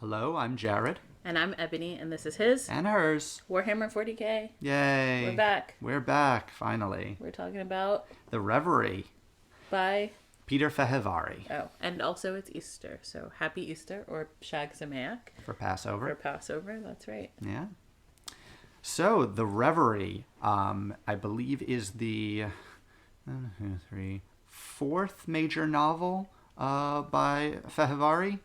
Hello, I'm Jared. And I'm Ebony, and this is his And hers. Warhammer 40k. Yay. We're back. We're back, finally. We're talking about The Reverie. By Peter Fehervari. Oh, and also it's Easter, so happy Easter, or Shag Sameach. For Passover. For Passover, that's right. Yeah. So, The Reverie, I believe, is the fourth major novel by Fehervari.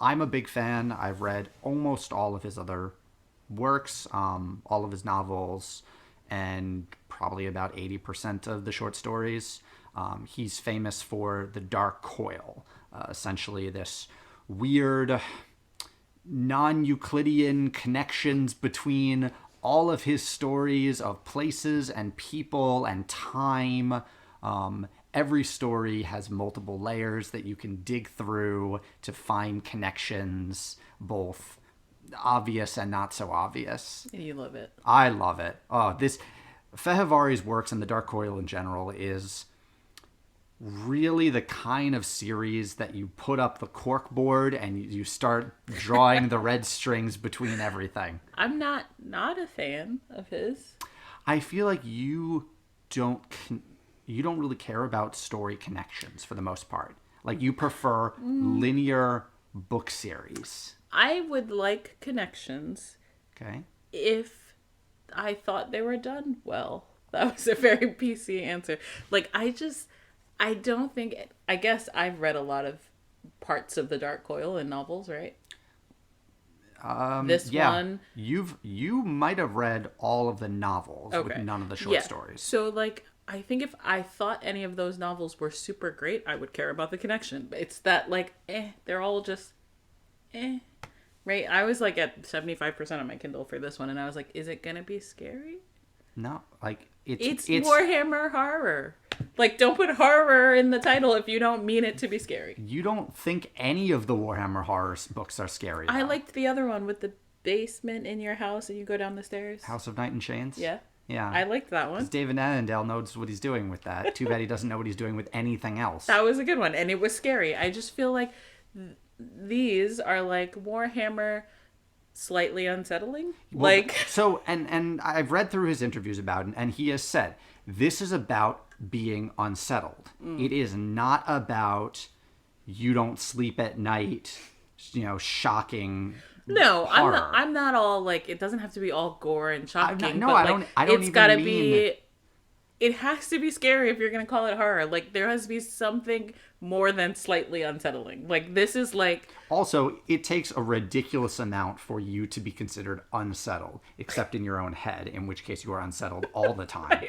I'm a big fan. I've read almost all of his other works, all of his novels, and probably about 80% of the short stories. He's famous for the Dark Coil, essentially this weird, non-Euclidean connections between all of his stories of places and people and time. Every story has multiple layers that you can dig through to find connections, both obvious and not so obvious. You love it. I love it. Oh, this Fehervari's works and the Dark Coil in general is really the kind of series that you put up the corkboard and you start drawing the red strings between everything. I'm not a fan of his. I feel like you don't really care about story connections for the most part. Like, you prefer linear book series. I would like connections. Okay. If I thought they were done well. That was a very PC answer. Like, I don't think... I guess I've read a lot of parts of the Dark Coil in novels, right? One... You might have read all of the novels, okay, with none of the short stories. So, like, I think if I thought any of those novels were super great, I would care about the connection. But it's that, like, they're all just, right? I was, like, at 75% on my Kindle for this one, and I was like, is it gonna be scary? No, like, it's Warhammer horror. Like, don't put horror in the title if you don't mean it to be scary. You don't think any of the Warhammer horror books are scary, though. I liked the other one with the basement in your house and you go down the stairs. House of Night and Chains? Yeah. Yeah. I liked that one. Because David Annandale knows what he's doing with that. Too bad he doesn't know what he's doing with anything else. That was a good one, and it was scary. I just feel like these are like Warhammer slightly unsettling. Well, like so, and I've read through his interviews about it, and he has said, this is about being unsettled. It is not about you don't sleep at night, shocking... No, horror. I'm not all like, it doesn't have to be all gore and shocking. I don't it's even gotta mean... be. It has to be scary if you're gonna call it horror. Like, there has to be something more than slightly unsettling. Like, this is like. Also, it takes a ridiculous amount for you to be considered unsettled, except in your own head, in which case you are unsettled all the time.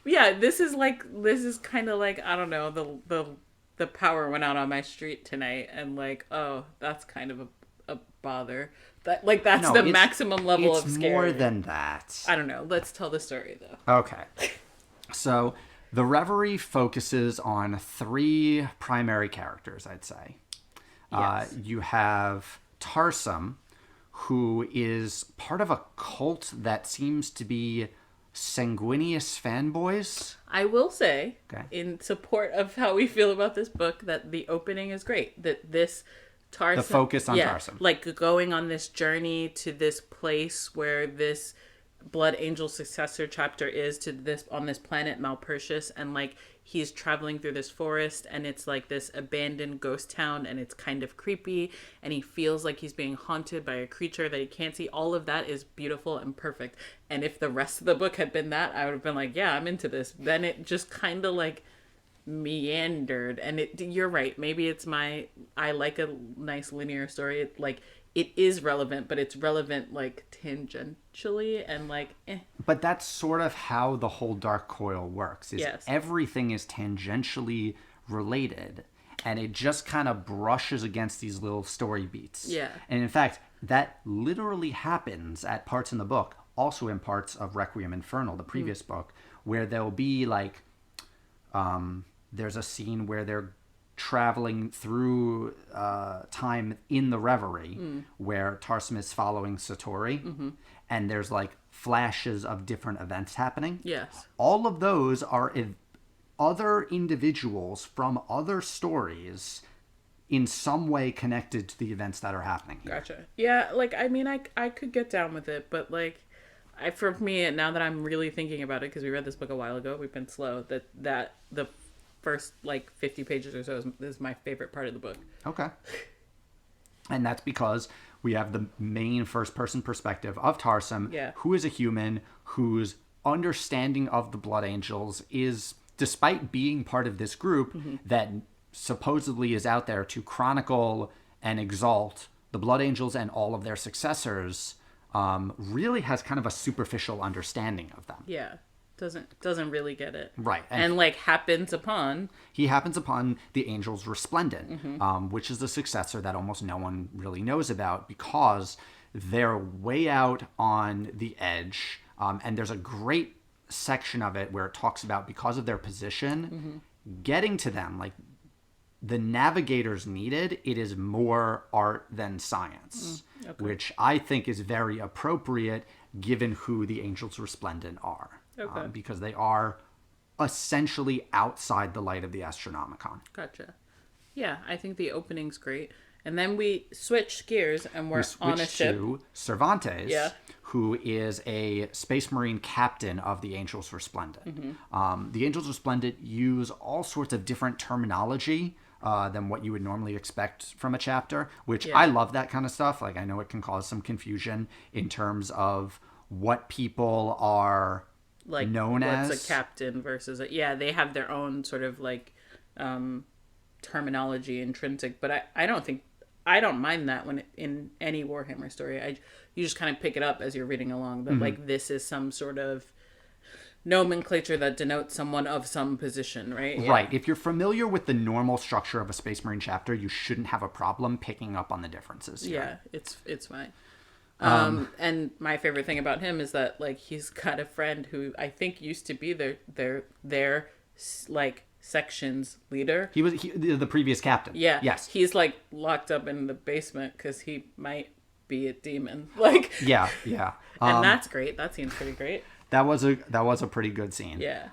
Yeah, this is kind of like, I don't know, the power went out on my street tonight, and like, oh, that's kind of a bother. That's the maximum level of scary. It's more than that. I don't know. Let's tell the story, though. Okay. So, The Reverie focuses on three primary characters, I'd say. Yes. You have Tarsum, who is part of a cult that seems to be sanguineous fanboys. I will say, okay, in support of how we feel about this book, that the opening is great. That this... Tarsum, the focus on Tarsum. Like going on this journey to this place where this Blood Angel successor chapter is on this planet Malpertius, and like he's traveling through this forest, and it's like this abandoned ghost town, and it's kind of creepy, and he feels like he's being haunted by a creature that he can't see. All of that is beautiful and perfect. And if the rest of the book had been that, I would have been like, yeah, I'm into this. Then it just kind of like meandered, and you're right, maybe it's I like a nice linear story. It is relevant, but it's relevant like tangentially and like But that's sort of how the whole Dark Coil works, is yes, everything is tangentially related, and it just kind of brushes against these little story beats. Yeah. And in fact, that literally happens at parts in the book, also in parts of Requiem Infernal, the previous book, where there'll be like there's a scene where they're traveling through time in the Reverie, where Tarsum is following Satori, and there's like flashes of different events happening. Yes. All of those are other individuals from other stories in some way connected to the events that are happening here. Gotcha. Yeah, like, I mean, I could get down with it, but, like, for me, now that I'm really thinking about it, because we read this book a while ago, we've been slow, that the first, like, 50 pages or so is my favorite part of the book. Okay. And that's because we have the main first-person perspective of Tarsem, who is a human whose understanding of the Blood Angels is, despite being part of this group that supposedly is out there to chronicle and exalt the Blood Angels and all of their successors, really has kind of a superficial understanding of them. Yeah. Doesn't really get it. Right. And like, he happens upon the Angels Resplendent, which is the successor that almost no one really knows about because they're way out on the edge. And there's a great section of it where it talks about, because of their position, getting to them, like, the navigators needed, it is more art than science, which I think is very appropriate given who the Angels Resplendent are. Because they are essentially outside the light of the Astronomicon. Gotcha. Yeah, I think the opening's great. And then we switch gears and we're on a ship. To Cervantes, who is a Space Marine captain of the Angels Resplendent. The Angels Resplendent use all sorts of different terminology than what you would normally expect from a chapter, which I love that kind of stuff. Like, I know it can cause some confusion in terms of what people are... like known what's as a captain versus they have their own sort of like terminology intrinsic, but I don't mind that when in any Warhammer story. You just kind of pick it up as you're reading along that like this is some sort of nomenclature that denotes someone of some position, right? Right. If you're familiar with the normal structure of a Space Marine chapter, you shouldn't have a problem picking up on the differences here. Yeah, it's fine. And my favorite thing about him is that, like, he's got a friend who I think used to be their like section's leader. He was the previous captain. Yeah. Yes. He's like locked up in the basement because he might be a demon. Like. Yeah. And that's great. That seems pretty great. That was a pretty good scene. Yeah.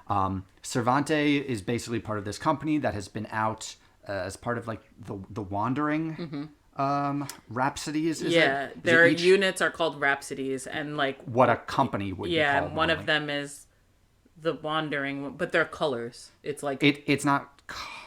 Cervantes is basically part of this company that has been out as part of like the Wandering. Rhapsodies, their units are called Rhapsodies, and like what a company would be called. And one of them is the Wandering, but they're colors. It's like it's not.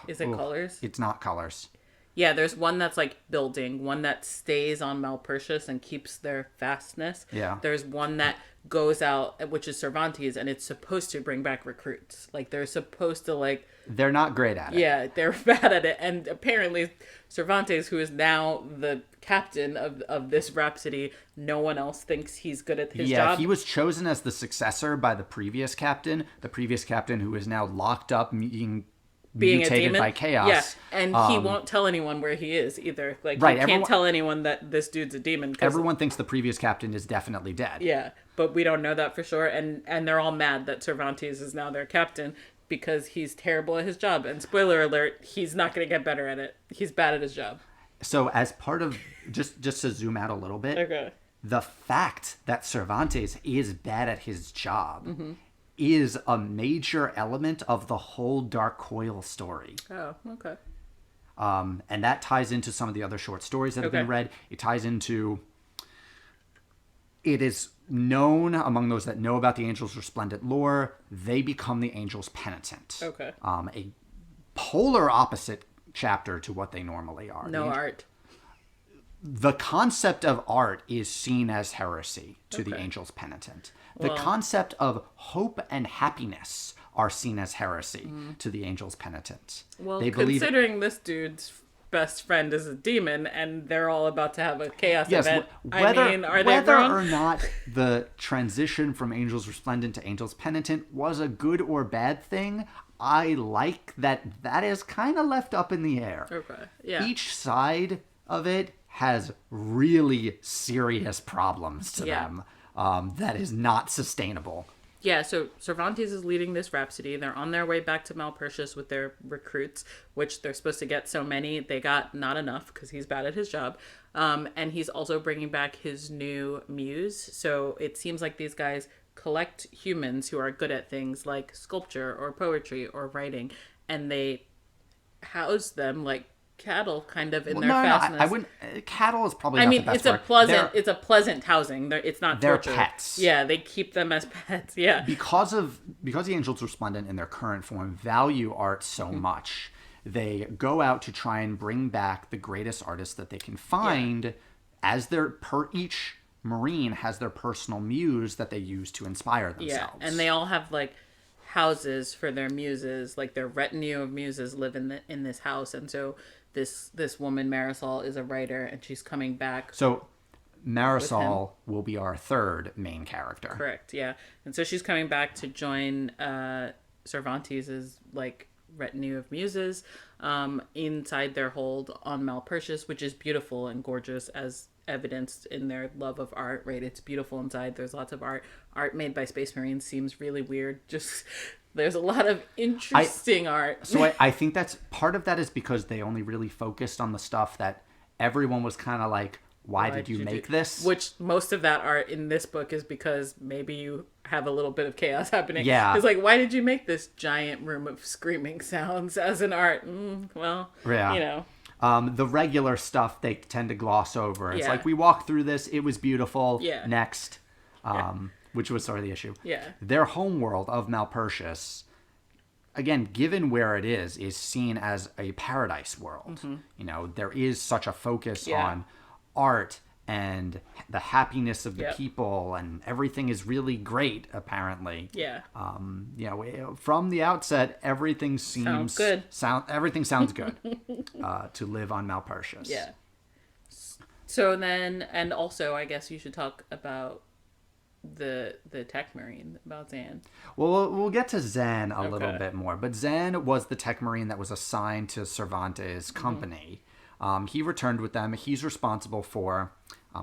Is it colors? It's not colors. Yeah, there's one that's like building, one that stays on Malpertius and keeps their fastness. Yeah. There's one that goes out, which is Cervantes, and it's supposed to bring back recruits. Like, they're supposed to, like... They're not great at it. Yeah, they're bad at it. And apparently Cervantes, who is now the captain of this Rhapsody, no one else thinks he's good at his job. Yeah, he was chosen as the successor by the previous captain who is now locked up being mutated by chaos. Yeah, and he won't tell anyone where he is either. Like, he can't tell anyone that this dude's a demon. Everyone thinks the previous captain is definitely dead. Yeah, but we don't know that for sure. And they're all mad that Cervantes is now their captain because he's terrible at his job. And spoiler alert, he's not going to get better at it. He's bad at his job. So as part of, just to zoom out a little bit, the fact that Cervantes is bad at his job is a major element of the whole Dark Coil story. Oh, okay. And that ties into some of the other short stories that have been read. It ties into... It is known among those that know about the Angels Resplendent lore, they become the Angels Penitent. Okay. A polar opposite chapter to what they normally are. No art. The concept of art is seen as heresy to the Angels Penitent. The concept of hope and happiness are seen as heresy to the Angels Penitent. Well, considering this dude's best friend is a demon and they're all about to have a chaos event, whether are they wrong? Or not the transition from Angels Resplendent to Angels Penitent was a good or bad thing, I like that is kind of left up in the air. Okay, yeah. Each side of it has really serious problems to them that is not sustainable. Yeah, so Cervantes is leading this Rhapsody. They're on their way back to Malpertius with their recruits, which they're supposed to get so many. They got not enough because he's bad at his job. And he's also bringing back his new muse. So it seems like these guys collect humans who are good at things like sculpture or poetry or writing, and they house them like cattle kind of in Well, their no, fastness. I wouldn't. Cattle is probably I not mean, the best it's a word. pleasant, it's a pleasant housing. It's not They're torture. pets. Yeah, they keep them as pets. Yeah, Because the Angels Resplendent in their current form value art so Mm-hmm. much, they go out to try and bring back the greatest artists that they can find, as each Marine has their personal muse that they use to inspire themselves. yeah, and they all have like houses for their muses, like their retinue of muses live in this house, and so this woman Marisol is a writer, and she's coming back. So Marisol will be our third main character. Correct, yeah, and so she's coming back to join Cervantes's like retinue of muses inside their hold on Malpertius, which is beautiful and gorgeous as evidenced in their love of art, right? It's beautiful inside. There's lots of art made by Space Marines seems really weird. Just there's a lot of interesting art. So I think that's part of that is because they only really focused on the stuff that everyone was kind of like, why did you make this? Which most of that art in this book is because maybe you have a little bit of chaos happening. Yeah. It's like, why did you make this giant room of screaming sounds as an art? Well, Yeah. you know. The regular stuff they tend to gloss over. It's Yeah. like, we walked through this, it was beautiful. Yeah. Next. Which was sort of the issue. Yeah. Their homeworld of Malpertius, again, given where it is seen as a paradise world. Mm-hmm. You know, there is such a focus Yeah. on art and the happiness of the Yep. people, and everything is really great, apparently. Yeah. You know, from the outset, everything seems good. Everything sounds good to live on Malpertius. Yeah. So then, and also, I guess you should talk about the tech marine, about Zan. Well, we'll get to Zan a little Okay. bit more, but Zan was the tech marine that was assigned to Cervantes' company. He returned with them. He's responsible for.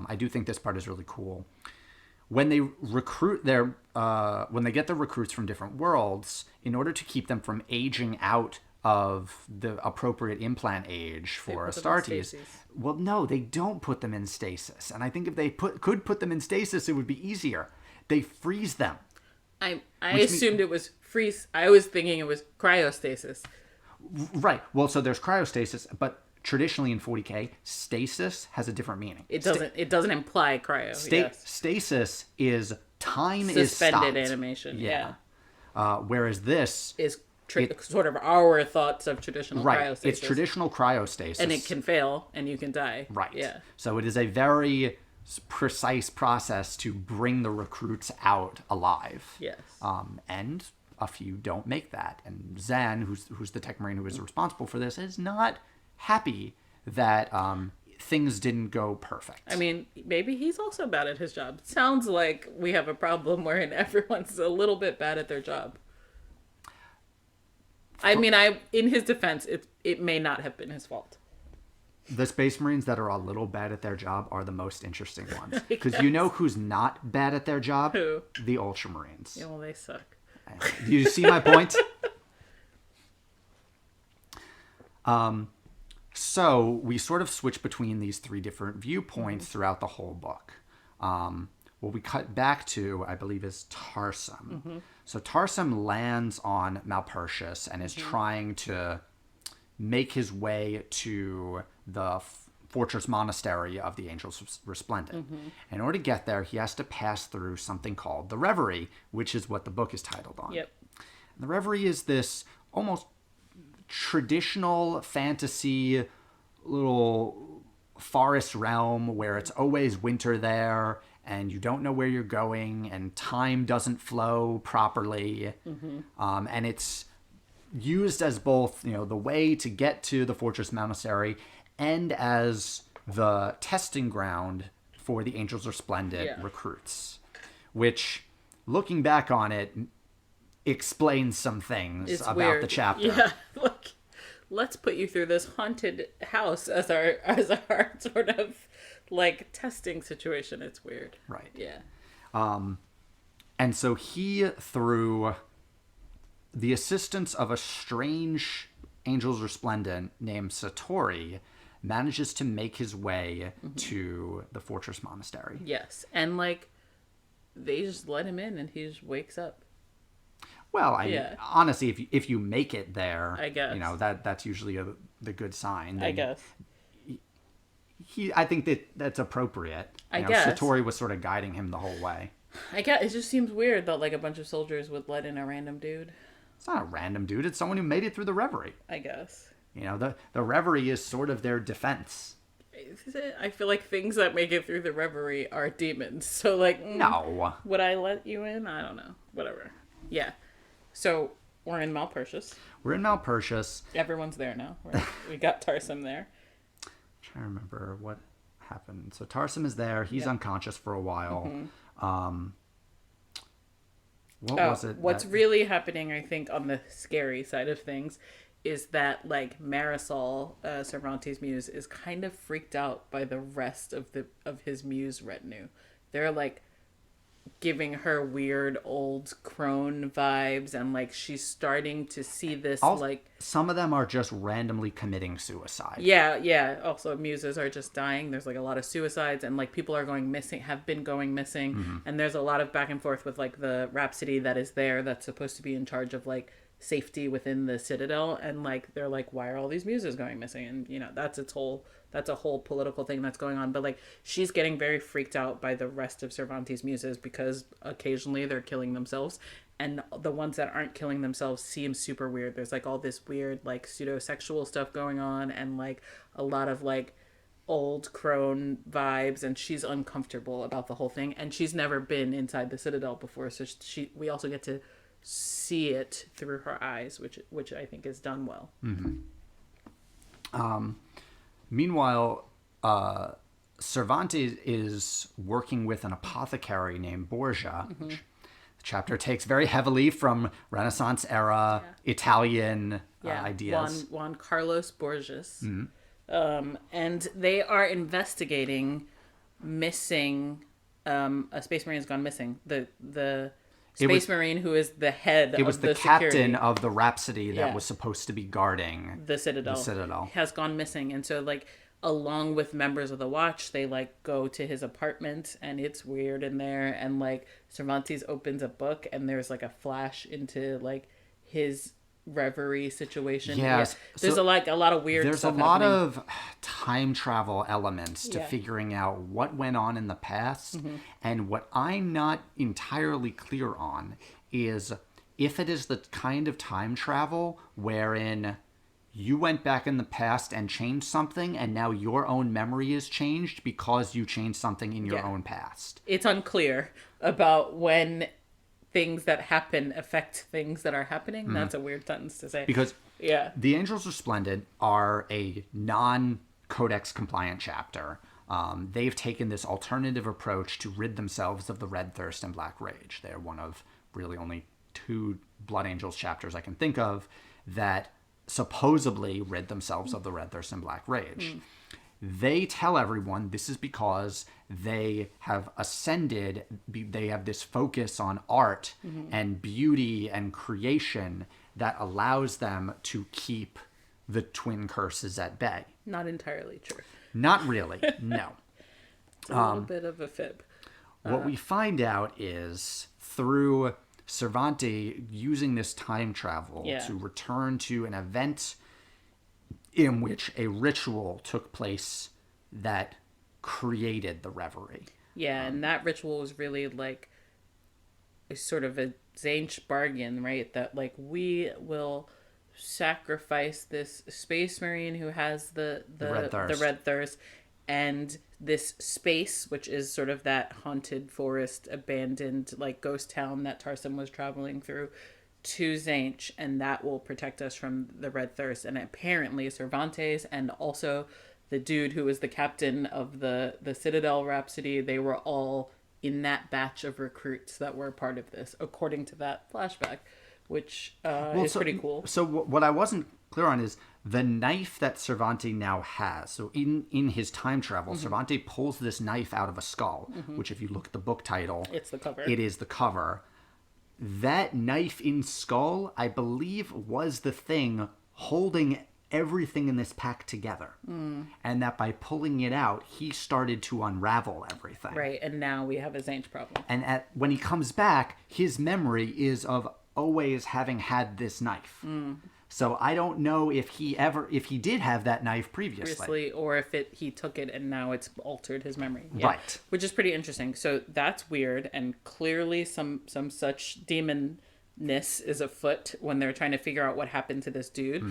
I do think this part is really cool. When they recruit when they get the recruits from different worlds, in order to keep them from aging out of the appropriate implant age for put them in Astartes. stasis. Well, no, they don't put them in stasis. And I think if they could put them in stasis, it would be easier. They freeze them. I assumed it was freeze. I was thinking it was cryostasis. Right. Well, so there's cryostasis, but traditionally in 40K, stasis has a different meaning. It doesn't imply cryo. Yes. Stasis is time is Suspended stopped. animation. Yeah. Whereas this Is sort of our thoughts of traditional right, cryostasis. it's traditional cryostasis, And it can fail and you can die. right. Yeah. So it is a very precise process to bring the recruits out alive. Yes. And a few don't make that. And Zan, who's the tech marine who is responsible for this, is not happy that things didn't go perfect. I mean, maybe he's also bad at his job. It sounds like we have a problem wherein everyone's a little bit bad at their job. I mean, in his defense, it may not have been his fault. The Space Marines that are a little bad at their job are the most interesting ones. Because you know who's not bad at their job? Who? The Ultramarines. Yeah, well, they suck. Do you see my point? So we sort of switch between these three different viewpoints throughout the whole book. What we cut back to, I believe, is Tarsem. So Tarsem lands on Malpertius and is trying to make his way to the fortress monastery of the Angels Resplendent. In order to get there, he has to pass through something called the Reverie, which is what the book is titled on. Yep. And the Reverie is this almost traditional fantasy little forest realm where it's always winter there and you don't know where you're going and time doesn't flow properly. And it's used as both, you know, the way to get to the fortress monastery and as the testing ground for the Angels Resplendent recruits, which, looking back on it, explains some things It's about weird. the chapter. Yeah, like, let's put you through this haunted house as our sort of like testing situation. It's weird. Right. Yeah. And so he, through the assistance of a strange Angels Resplendent named Satori, manages to make his way to the fortress monastery. Yes, and like they just let him in, and he just wakes up. Well, honestly, if you make it there, I guess. you know, that's usually the good sign. I guess. I think that's appropriate. I guess. Satori was sort of guiding him the whole way. I guess. It just seems weird that, like, a bunch of soldiers would let in a random dude. It's not a random dude. It's someone who made it through the Reverie. I guess. The Reverie is sort of their defense. I feel like things that make it through the Reverie are demons. So, like, no. Would I let you in? I don't know. Whatever. Yeah. So, we're in Malpertius. We're in Malpertius. Everyone's there now. We got Tarsem there. I'm trying to remember what happened. So Tarsem is there. He's unconscious for a while. Mm-hmm. What was it? What's really happening, I think, on the scary side of things is that, like, Marisol, Cervantes' muse, is kind of freaked out by the rest of his muse retinue. They're, like, giving her weird old crone vibes, and, like, she's starting to see this, some of them are just randomly committing suicide. Yeah. Also, muses are just dying. There's, like, a lot of suicides, and, like, people are going missing, have been going missing, mm-hmm. and there's a lot of back and forth with, like, the Rhapsody that is there that's supposed to be in charge of, like, safety within the Citadel, and, like, they're like, why are all these muses going missing? And, that's a whole political thing that's going on. But, like, she's getting very freaked out by the rest of Cervantes' muses because occasionally they're killing themselves, and the ones that aren't killing themselves seem super weird. There's, like, all this weird, like, pseudo-sexual stuff going on, and, like, a lot of, like, old crone vibes, and she's uncomfortable about the whole thing, and she's never been inside the Citadel before, so we also get to see it through her eyes, which I think is done well. Mm-hmm. Meanwhile, Cervantes is working with an apothecary named Borgia. Mm-hmm. The chapter takes very heavily from Renaissance era Italian ideas. Juan Carlos Borges. Mm-hmm. And they are investigating missing, a Space Marine has gone missing. The Space Marine who is the head of the security. It was the captain of the Rhapsody that was supposed to be guarding the Citadel. Has gone missing. And so, like, along with members of the Watch, they, like, go to his apartment, and it's weird in there. And, like, Cervantes opens a book, and there's, like, a flash into, like, his Reverie situation. Yes. There's a lot of weird There's stuff a lot happening. Of time travel elements to figuring out what went on in the past. Mm-hmm. And what I'm not entirely clear on is if it is the kind of time travel wherein you went back in the past and changed something, and now your own memory is changed because you changed something in your own past. It's unclear about when things that happen affect things that are happening. Mm-hmm. That's a weird sentence to say. Because the Angels Resplendent are a non-codex compliant chapter. They've taken this alternative approach to rid themselves of the Red Thirst and Black Rage. They're one of really only 2 Blood Angels chapters I can think of that supposedly rid themselves of the Red Thirst and Black Rage. Mm. They tell everyone this is because they have ascended, they have this focus on art and beauty and creation that allows them to keep the twin curses at bay. Not entirely true. Not really, no. It's a little bit of a fib. What we find out is through Cervantes using this time travel to return to an event in which a ritual took place that created the Reverie. Yeah, and that ritual was really like a sort of a Tzeentch bargain, right? That, like, we will sacrifice this Space Marine who has the Red Thirst, and this space, which is sort of that haunted forest, abandoned, like, ghost town that Tarsem was traveling through, to Tzeentch, and that will protect us from the Red Thirst. And apparently Cervantes and also the dude who was the captain of the Citadel Rhapsody, they were all in that batch of recruits that were part of this, according to that flashback, which is pretty cool. So what I wasn't clear on is the knife that Cervantes now has. So in his time travel, Cervantes pulls this knife out of a skull, which if you look at the book title, it's the cover. It is the cover. That knife in skull, I believe, was the thing holding everything in this pack together. And that by pulling it out, he started to unravel everything. Right, and now we have a Tzeentch problem. And when he comes back, his memory is of always having had this knife. So I don't know if he did have that knife previously. Or if he took it and now it's altered his memory. Yeah. Right. Which is pretty interesting. So that's weird, and clearly some such demonness is afoot when they're trying to figure out what happened to this dude.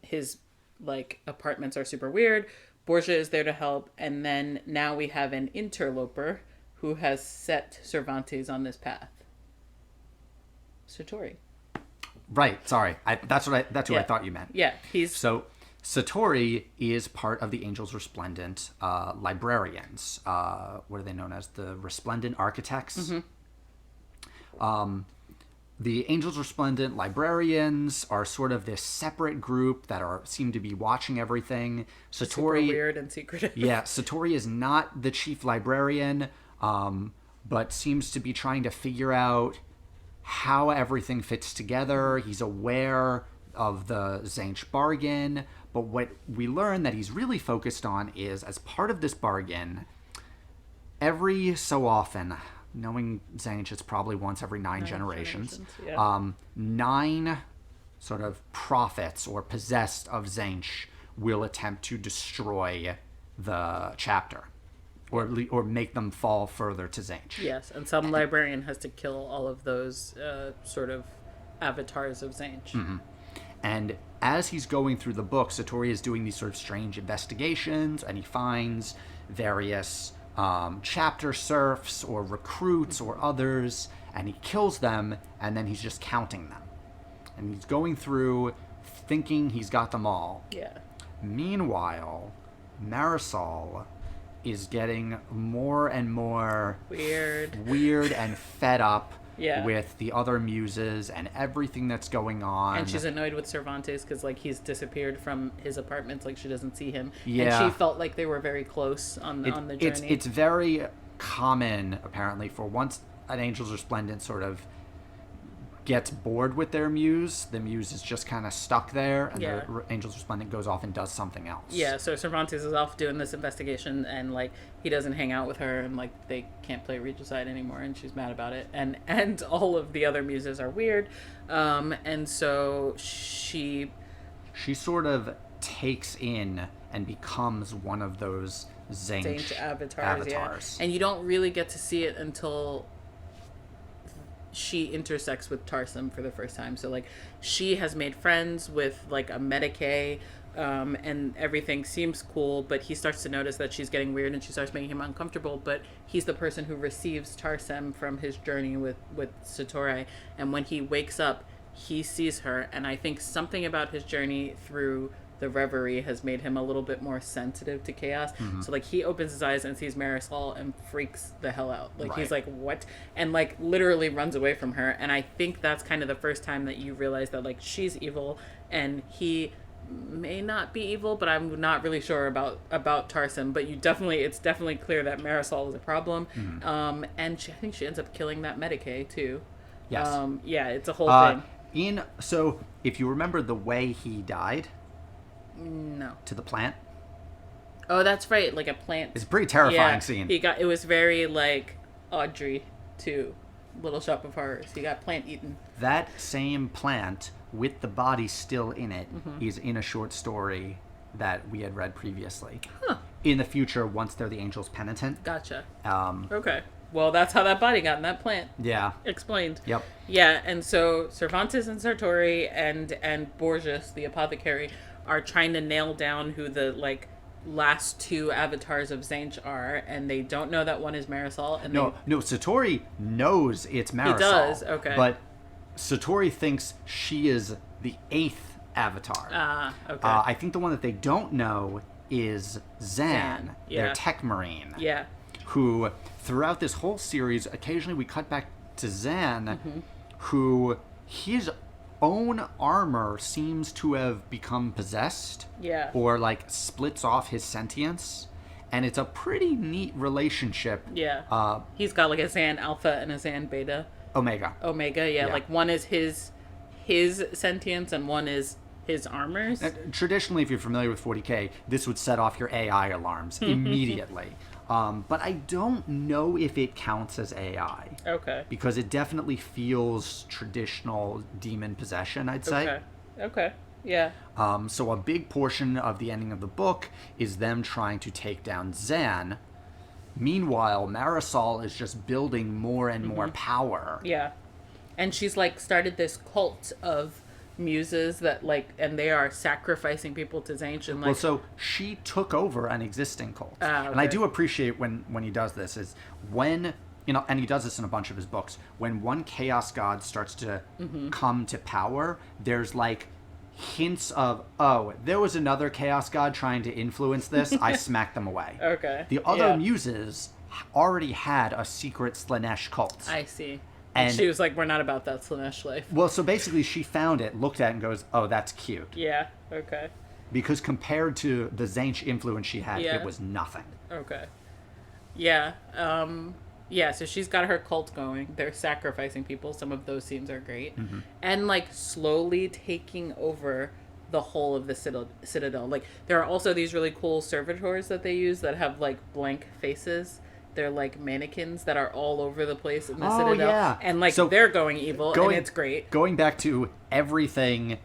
His like apartments are super weird. Borgia is there to help, and then now we have an interloper who has set Cervantes on this path. Satori. Right. Sorry. That's who I thought you meant. Yeah. So Satori is part of the Angels Resplendent librarians. What are they known as? The Resplendent Architects. The Angels Resplendent librarians are sort of this separate group that seem to be watching everything. Satori, super weird and secretive. Yeah, Satori is not the chief librarian, but seems to be trying to figure out how everything fits together. He's aware of the Tzeentch bargain, but what we learn that he's really focused on is, as part of this bargain, every so often, knowing Tzeentch, it's probably once every 9 generations. Yeah. 9 sort of prophets or possessed of Tzeentch will attempt to destroy the chapter, or make them fall further to Tzeentch. Yes, and some librarian has to kill all of those sort of avatars of Tzeentch. And as he's going through the book, Satori is doing these sort of strange investigations, and he finds various chapter serfs or recruits or others, and he kills them, and then he's just counting them. And he's going through thinking he's got them all. Yeah. Meanwhile, Marisol is getting more and more weird and fed up with the other muses and everything that's going on. And she's annoyed with Cervantes because like he's disappeared from his apartments, like she doesn't see him. Yeah. And she felt like they were very close on the journey. It's very common, apparently, for once an Angel's Resplendent sort of gets bored with their muse, the muse is just kind of stuck there, and the Angel's Resplendent goes off and does something else. Yeah, so Cervantes is off doing this investigation, and like he doesn't hang out with her, and like they can't play Regicide anymore, and she's mad about it, and all of the other muses are weird, and so she sort of takes in and becomes one of those Tzeentch avatars. Yeah. And you don't really get to see it until she intersects with Tarsem for the first time. So like she has made friends with like a Medicae, and everything seems cool, but he starts to notice that she's getting weird and she starts making him uncomfortable. But he's the person who receives Tarsem from his journey with Satori, and when he wakes up he sees her, and I think something about his journey through the Reverie has made him a little bit more sensitive to chaos. So like he opens his eyes and sees Marisol and freaks the hell out. Like he's like, what? And like literally runs away from her. And I think that's kind of the first time that you realize that like she's evil and he may not be evil, but I'm not really sure about Tarsem. But it's definitely clear that Marisol is a problem. And I think she ends up killing that Medicae too. Yes. It's a whole thing. So if you remember the way he died, no. To the plant. Oh, that's right. Like a plant. It's a pretty terrifying scene. It was very like Audrey to Little Shop of Horrors. He got plant eaten. That same plant with the body still in it is in a short story that we had read previously. In the future, once they're the Angels Penitent. Gotcha. Okay. Well, that's how that body got in that plant. Yeah. Explained. Yep. Yeah, and so Cervantes and Sartori and Borges, the apothecary, are trying to nail down who the like last 2 avatars of Tzeentch are, and they don't know that one is Marisol. And no, Satori knows it's Marisol. He does, okay. But Satori thinks she is the 8th avatar. Okay. I think the one that they don't know is Zan, their tech marine. Yeah. Who, throughout this whole series, occasionally we cut back to Zan, who his own armor seems to have become possessed. Yeah. Or like splits off his sentience. And it's a pretty neat relationship. Yeah. He's got like a Zan Alpha and a Zan Beta. Omega, yeah. Like one is his sentience and one is his armors. Traditionally, if you're familiar with 40K, this would set off your AI alarms immediately. But I don't know if it counts as AI. Okay. Because it definitely feels traditional demon possession, I'd say. Okay. Yeah. So a big portion of the ending of the book is them trying to take down Zan. Meanwhile, Marisol is just building more and more power. Yeah. And she's like started this cult of muses that like, and they are sacrificing people to Tzeentch and like. Well, so she took over an existing cult. Okay. And I do appreciate when he does this is when, and he does this in a bunch of his books, when one chaos god starts to come to power, there's like hints of, oh, there was another chaos god trying to influence this. I smacked them away. Okay. The other muses already had a secret Slanesh cult. I see. And she was like, we're not about that Slanesh life. Well, so basically she found it, looked at it, and goes, oh, that's cute. Yeah. Okay. Because compared to the Tzeentch influence she had, Yeah. it was nothing. Okay. Yeah. Yeah, so she's got her cult going. They're sacrificing people. Some of those scenes are great. And, like, slowly taking over the whole of the citadel. Like, there are also these really cool servitors that they use that have, like, blank faces. They're, like, mannequins that are all over the place in the citadel. Yeah. And, like, So they're going evil, and it's great. Going back to everything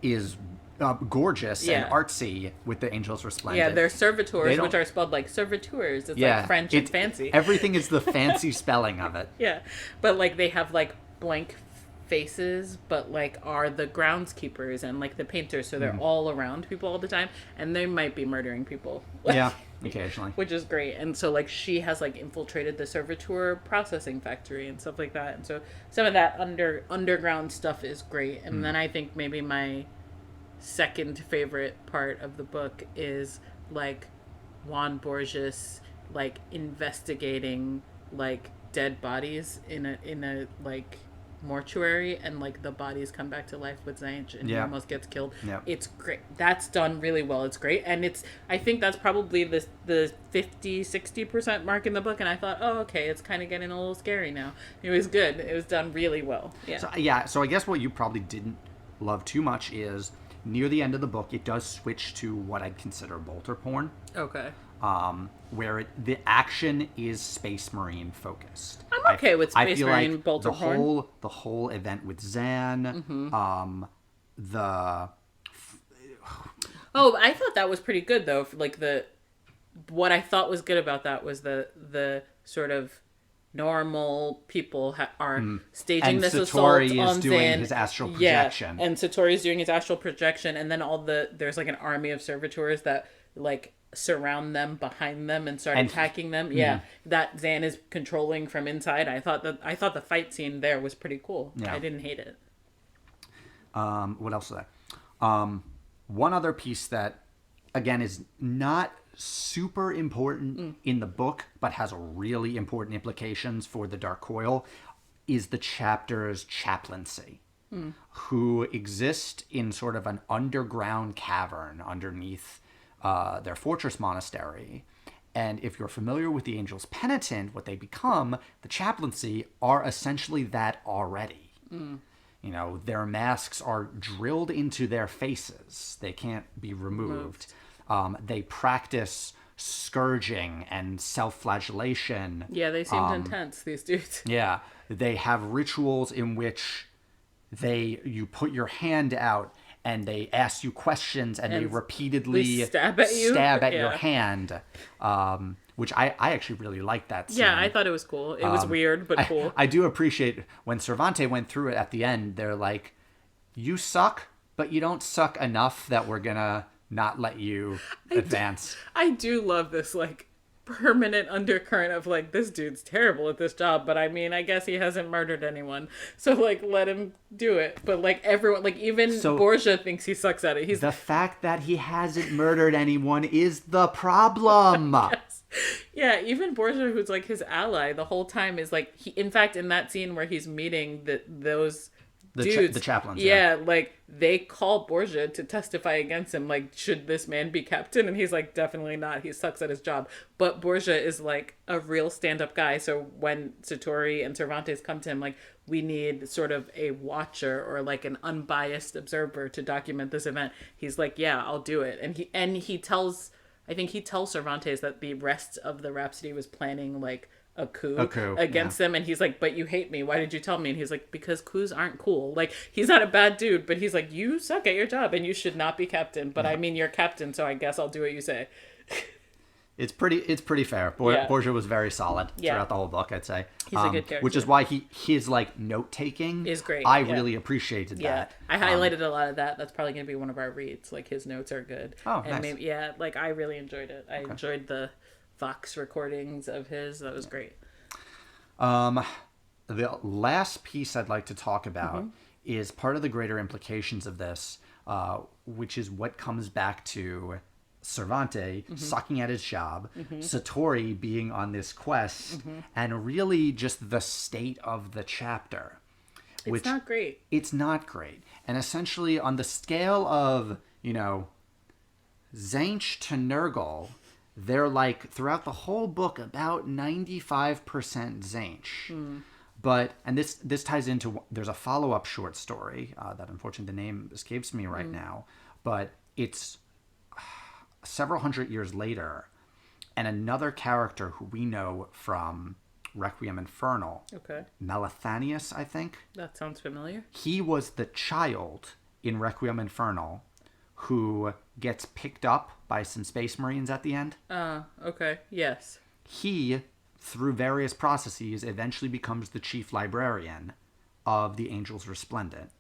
is gorgeous and artsy with the Angels Resplendent. Yeah, they're servitors, which are spelled like serviteurs. It's like French and fancy. Everything is the fancy spelling of it. Yeah, but like they have like blank faces, but like are the groundskeepers and like the painters, so they're all around people all the time, and they might be murdering people. Yeah, occasionally. Which is great. And so like she has like infiltrated the servitor processing factory and stuff like that. And so some of that underground stuff is great. And then I think maybe my second favorite part of the book is like Juan Borges like investigating like dead bodies in a like mortuary, and like the bodies come back to life with Tzeentch and he almost gets killed. It's great. That's done really well. It's great. And it's, I think that's probably the 50-60% mark in the book, and I thought, oh, okay, it's kind of getting a little scary now. It was good. It was done really well. So I guess what you probably didn't love too much is near the end of the book, it does switch to what I'd consider bolter porn. Okay. Where the action is Space Marine focused. I'm okay with Space Marine like bolter porn. The whole event with Zan, Oh, I thought that was pretty good though. Like what I thought was good about that was the sort of normal people are staging and this Satori assault on is doing Zan. his astral projection. Yeah, and Satori's doing his astral projection, and then there's like an army of servitors that like surround them behind them and start attacking them. Yeah, that Zan is controlling from inside. I thought the fight scene there was pretty cool. I didn't hate it. What else is that? One other piece that, again, is not super important in the book, but has really important implications for the Dark Coil, is the chapter's chaplaincy, who exist in sort of an underground cavern underneath their fortress monastery. And if you're familiar with the Angel's Penitent, what they become, the chaplaincy, are essentially that already. You know, their masks are drilled into their faces. They can't be removed. They practice scourging and self-flagellation. Yeah, they seemed intense, these dudes. Yeah. They have rituals in which you put your hand out and they ask you questions and they repeatedly stab at your hand. Which I actually really liked that scene. Yeah, I thought it was cool. It was weird, but cool. I do appreciate when Cervantes went through it at the end, they're like, you suck, but you don't suck enough that we're gonna not let you advance. I do love this, like, permanent undercurrent of, like, this dude's terrible at this job, but I mean, I guess he hasn't murdered anyone. So, like, let him do it. But, like, everyone, like, even Borgia thinks he sucks at it. The fact that he hasn't murdered anyone is the problem. Yes. Yeah, even Borgia, who's, like, his ally the whole time, is, like, in fact, in that scene where he's meeting those dudes, the chaplains. Yeah, like, they call Borgia to testify against him. Like, should this man be captain? And he's like, definitely not. He sucks at his job. But Borgia is, like, a real stand-up guy. So when Satori and Cervantes come to him, like, we need sort of a watcher or, like, an unbiased observer to document this event. He's like, yeah, I'll do it. And he tells... I think he tells Cervantes that the rest of the Rhapsody was planning, like, a coup, yeah. against them, and he's like, but you hate me, why did you tell me? And he's like, because coups aren't cool. Like, he's not a bad dude, but he's like, you suck at your job and you should not be captain, but I mean, you're captain, so I guess I'll do what you say. It's pretty fair. Borgia was very solid throughout the whole book, I'd say. He's a good character. Which is why his like note taking is great. I really appreciated that. I highlighted a lot of that. That's probably going to be one of our reads. Like, his notes are good. Oh, and nice. maybe, like, I really enjoyed it. I enjoyed the Vox recordings of his. That was great. The last piece I'd like to talk about is part of the greater implications of this, which is what comes back to Cervantes sucking at his job, Satori being on this quest, and really just the state of the chapter. It's not great. It's not great. And essentially, on the scale of, Tzeentch to Nurgle, they're like, throughout the whole book, about 95% Tzeentch. But, and this ties into, there's a follow-up short story that unfortunately the name escapes me right now, but it's several hundred years later, and another character who we know from Requiem Infernal, Melathanius, I think. That sounds familiar. He was the child in Requiem Infernal who gets picked up by some space marines at the end. Okay, yes. He, through various processes, eventually becomes the chief librarian of the Angels Resplendent.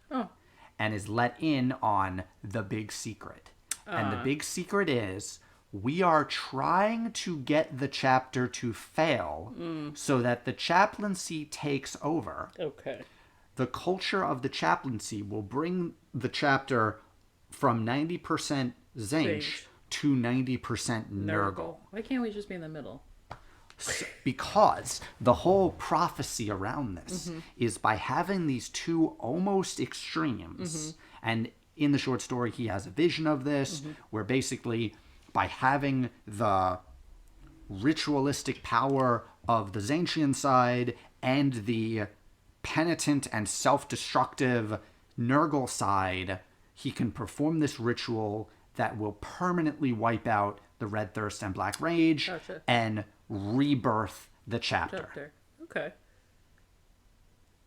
And is let in on the big secret. And the big secret is, we are trying to get the chapter to fail so that the chaplaincy takes over. Okay. The culture of the chaplaincy will bring the chapter from 90% Tzeentch to 90% Nurgle. Why can't we just be in the middle? Because the whole prophecy around this is by having these two almost extremes, and in the short story he has a vision of this, where basically by having the ritualistic power of the Tzeentchian side and the penitent and self-destructive Nurgle side, he can perform this ritual that will permanently wipe out the Red Thirst and Black Rage and rebirth the chapter. Okay.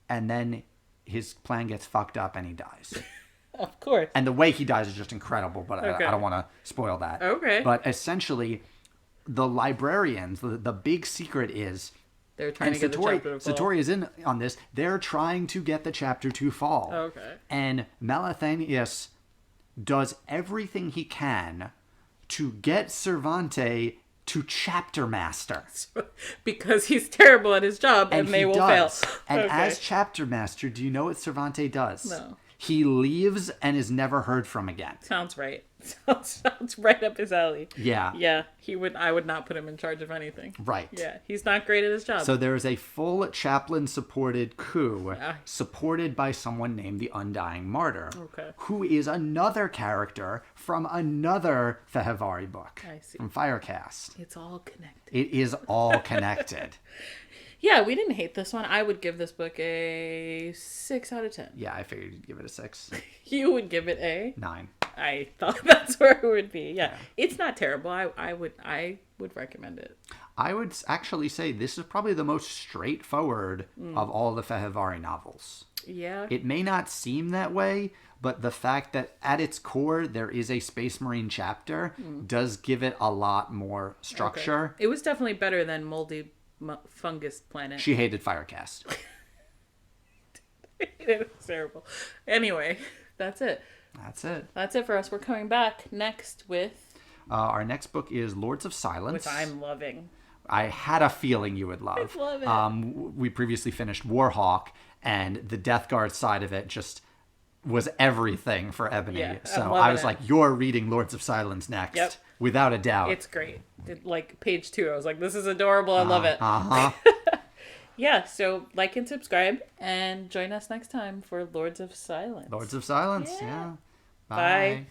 And then his plan gets fucked up and he dies. Of course. And the way he dies is just incredible, but I don't want to spoil that. Okay. But essentially, the librarians, the big secret is, they're trying to get the chapter to fall. Satori is in on this. They're trying to get the chapter to fall. Okay. And Melathanius does everything he can to get Cervantes to chapter master. Because he's terrible at his job and they will fail. And as chapter master, do you know what Cervantes does? No. He leaves and is never heard from again. Sounds right. Sounds right up his alley. Yeah. Yeah. I would not put him in charge of anything. Right. Yeah. He's not great at his job. So there is a full chaplain supported coup supported by someone named the Undying Martyr. Who is another character from another Fehervari book. I see. From Firecast. It's all connected. It is all connected. Yeah, we didn't hate this one. I would give this book a 6 out of 10. Yeah, I figured you'd give it a 6. You would give it a 9. I thought that's where it would be. Yeah. It's not terrible. I would recommend it. I would actually say this is probably the most straightforward of all the Fehervari novels. Yeah. It may not seem that way, but the fact that at its core there is a Space Marine chapter does give it a lot more structure. It was definitely better than Moldy Fungus Planet. She hated Firecast. It was terrible. Anyway, that's it. That's it for us. We're coming back next with... our next book is Lords of Silence. Which I'm loving. I had a feeling you would love. I love it. We previously finished Warhawk, and the Death Guard side of it just was everything for Ebony. Yeah, so I was like, you're reading Lords of Silence next. Yep. Without a doubt. It's great. Like page 2, I was like, this is adorable. I love it. Yeah, so like and subscribe and join us next time for Lords of Silence. Lords of Silence, yeah. Bye.